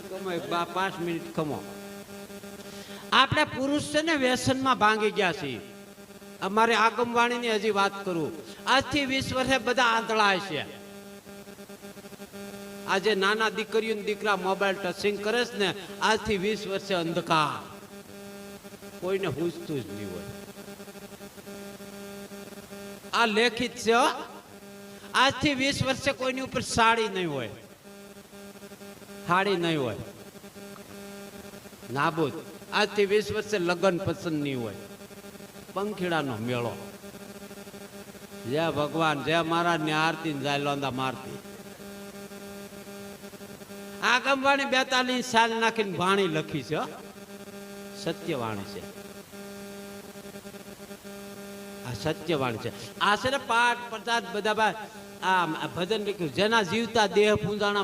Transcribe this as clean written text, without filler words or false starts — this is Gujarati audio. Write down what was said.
કમાય 5 મિનિટ ખમો. આપણે પુરુષ છે ને વ્યસનમાં ભાંગી ગયા છીએ. અમારે આગમવાણીની હજી વાત કરું. આજથી 20 વર્ષે બધા આંધળા છે. આજે નાના દીકરીઓ દીકરા મોબાઈલ ટચિંગ કરે છે ને, આજથી 20 વર્ષે અંધકાર. કોઈને પૂછતું જ નહીં હોય. આ લેખિત છે. આજથી 20 વર્ષે કોઈની ઉપર સાડી નહીં હોય, સાડી નહીં હોય, નાબૂદ. આજથી 20 વર્ષે લગ્ન પસંદ નહીં હોય. પંખીડાનો મેળો. જય ભગવાન, જય મહારાજ ની આરતી જાય લોંદા મારતી. આગમવાણી 42 સાલ નાખીને વાણી લખી છે. સત્યવાણી છે. આ સત્યવાણી છે. આ છે ને પાઠ પ્રસાદ બધા આ ભજન લખ્યું. જેના જીવતા દેહ પૂંજાણા